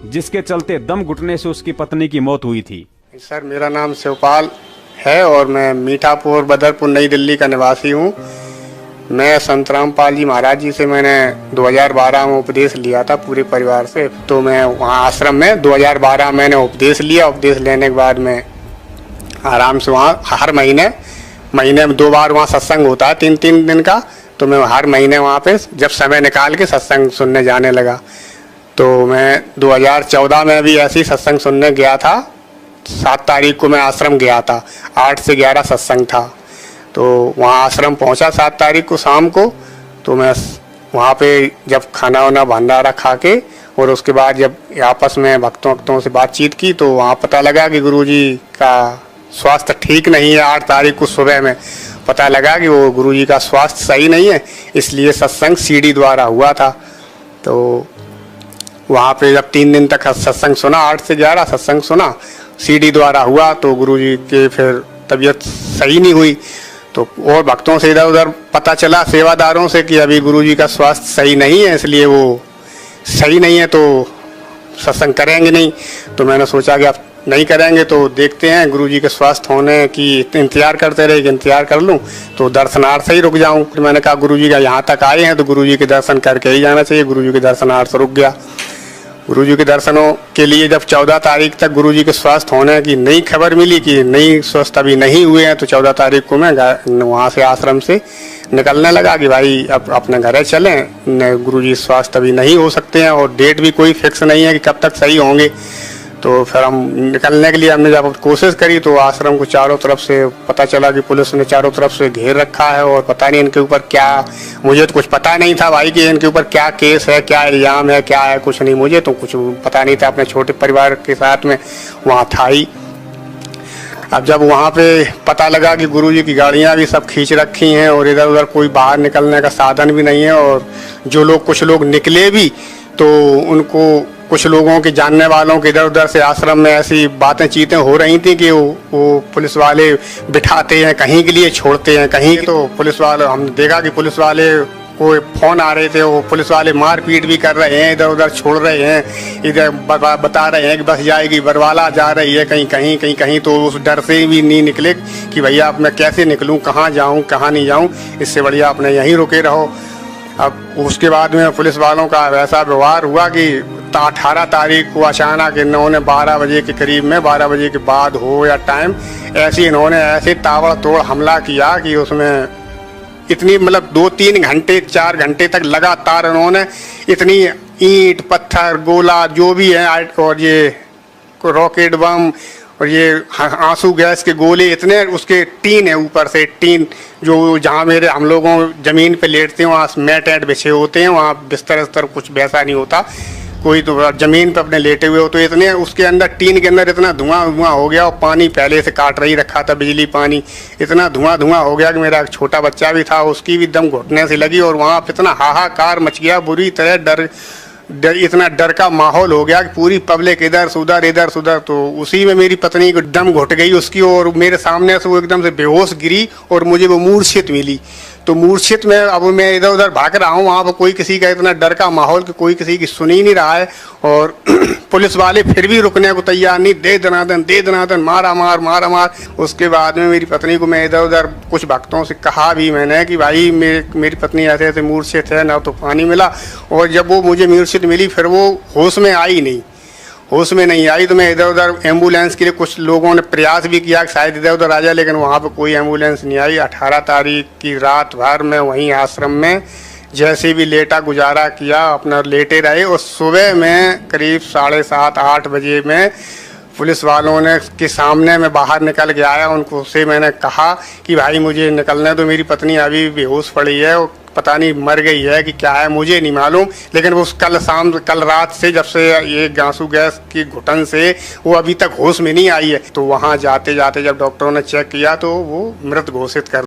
जिसके चलते दम घुटने से उसकी पत्नी की मौत हुई थी। सर, मेरा नाम शिवपाल है और मैं मीठापुर बदरपुर नई दिल्ली का निवासी हूँ। मैं संत रामपाल जी महाराज जी से मैंने 2012 में उपदेश लिया था पूरे परिवार से। तो मैं वहाँ आश्रम में 2012 मैंने उपदेश लिया। उपदेश लेने के बाद मैं आराम से वहाँ हर महीने में 2 बार वहाँ सत्संग होता है 3-3 दिन का। तो मैं हर महीने वहाँ पे जब समय निकाल के सत्संग सुनने जाने लगा। तो मैं 2014 में भी ऐसे ही सत्संग सुनने गया था। 7 तारीख को मैं आश्रम गया था, 8 से 11 सत्संग था। तो वहाँ आश्रम पहुँचा 7 तारीख को शाम को। तो मैं वहाँ पे जब खाना वाना भंडारा खा के और उसके बाद जब आपस में भक्तों से बातचीत की तो वहाँ पता लगा कि गुरुजी का स्वास्थ्य ठीक नहीं है। 8 तारीख को सुबह में पता लगा कि वो गुरुजी का स्वास्थ्य सही नहीं है, इसलिए सत्संग सीडी द्वारा हुआ था। तो वहाँ पे जब 3 दिन तक सत्संग सुना, 8 से 11 सत्संग सुना, सीडी द्वारा हुआ। तो गुरुजी के फिर तबीयत सही नहीं हुई। तो और भक्तों से इधर उधर पता चला, सेवादारों से, कि अभी गुरुजी का स्वास्थ्य सही नहीं है, इसलिए वो सही नहीं है तो सत्संग करेंगे नहीं। तो मैंने सोचा कि अब नहीं करेंगे तो देखते हैं, गुरुजी के स्वास्थ्य होने की इंतजार करते रहे कि इंतजार कर लूं तो दर्शनार्थ से ही रुक जाऊं। फिर मैंने कहा गुरुजी का यहाँ तक आए हैं तो गुरुजी के दर्शन करके ही जाना चाहिए। गुरुजी के दर्शनार्थ से रुक गया। गुरुजी के दर्शनों के लिए जब 14 तारीख तक गुरुजी के स्वास्थ्य होने की नई खबर मिली कि नहीं, स्वस्थ अभी नहीं हुए हैं, तो 14 तारीख को मैं वहाँ से आश्रम से निकलने लगा कि भाई अब अपने घर चलें, गुरुजी स्वास्थ्य अभी नहीं हो सकते हैं और डेट भी कोई फिक्स नहीं है कि कब तक सही होंगे। तो फिर हम निकलने के लिए हमने जब कोशिश करी तो आश्रम को चारों तरफ से पता चला कि पुलिस ने चारों तरफ से घेर रखा है और पता नहीं इनके ऊपर क्या, मुझे तो कुछ पता नहीं था भाई कि इनके ऊपर क्या केस है, क्या इल्ज़ाम है, क्या है, कुछ नहीं, मुझे तो कुछ पता नहीं था। अपने छोटे परिवार के साथ में वहाँ था ही। अब जब वहाँ पे पता लगा कि गुरुजी की गाड़ियाँ भी सब खींच रखी हैं और इधर उधर कोई बाहर निकलने का साधन भी नहीं है, और जो लोग कुछ लोग निकले भी तो उनको कुछ लोगों के जानने वालों के इधर उधर से आश्रम में ऐसी बातें चीतें हो रही थी कि वो पुलिस वाले बिठाते हैं, कहीं के लिए छोड़ते हैं कहीं। तो पुलिस वाले, हमने देखा कि पुलिस वाले को फ़ोन आ रहे थे, वो पुलिस वाले मारपीट भी कर रहे हैं, इधर उधर छोड़ रहे हैं, इधर बता रहे हैं कि बस जाएगी, बरवाला जा रही है, कहीं। तो उस डर से भी नहीं निकले कि भैया अब मैं कैसे निकलूँ, कहाँ जाऊँ कहाँ नहीं जाऊँ, इससे बढ़िया अपने यहीं रुके रहो। अब उसके बाद में पुलिस वालों का वैसा व्यवहार हुआ कि 18 तारीख को अचानक इन्होंने 12 बजे के करीब में, 12 बजे के बाद हो या टाइम, इन्होंने ऐसे ताबड़तोड़ हमला किया कि उसमें इतनी, मतलब 2-3 घंटे 4 घंटे तक लगातार इन्होंने इतनी ईंट पत्थर गोला जो भी है और ये रॉकेट बम और ये आंसू गैस के गोले, इतने उसके टीन है, ऊपर से टीन, जो जहाँ हम लोगों ज़मीन पे लेटते हैं वहाँ मैट ऐट बिछे होते हैं, वहाँ बिस्तर कुछ वैसा नहीं होता, कोई तो ज़मीन पे अपने लेटे हुए हो। तो इतने उसके अंदर टीन के अंदर इतना धुआं हो गया, और पानी पहले से काट रही रखा था, बिजली पानी, इतना धुआं हो गया कि मेरा एक छोटा बच्चा भी था, उसकी भी दम घुटने से लगी। और वहाँ पे इतना हाहाकार मच गया, बुरी तरह इतना डर का माहौल हो गया कि पूरी पब्लिक इधर से उधर। तो उसी में मेरी पत्नी को दम घुट गई उसकी, और मेरे सामने से वो एकदम से बेहोश गिरी और मुझे वो मूर्छित मिली। तो मूर्छित में अब मैं इधर उधर भाग रहा हूँ, वहाँ पर कोई किसी का इतना डर का माहौल कि कोई किसी की सुन ही नहीं रहा है। और पुलिस वाले फिर भी रुकने को तैयार नहीं, दे दनादन मारा। उसके बाद में मेरी पत्नी को मैं इधर उधर कुछ भक्तों से कहा भी मैंने कि भाई मेरी पत्नी ऐसे मूर्छित है, ना तो पानी मिला, और जब वो मुझे मूर्छित मिली फिर वो होश में नहीं आई। तो मैं इधर उधर एम्बुलेंस के लिए कुछ लोगों ने प्रयास भी किया कि शायद इधर उधर आ जाए, लेकिन वहाँ पर कोई एम्बुलेंस नहीं आई। 18 तारीख की रात भर में वहीं आश्रम में जैसे भी लेटा गुजारा किया, अपना लेटे रहे। और सुबह में करीब 7:30-8 बजे में पुलिस वालों ने के सामने मैं बाहर निकल के आया, उनको से मैंने कहा कि भाई मुझे निकलने दो, मेरी पत्नी अभी बेहोश पड़ी है, पता नहीं मर गई है कि क्या है, मुझे नहीं मालूम। लेकिन वो कल रात से जब से ये आंसू गैस की घुटन से वो अभी तक होश में नहीं आई है। तो वहाँ जाते जब डॉक्टरों ने चेक किया तो वो मृत घोषित कर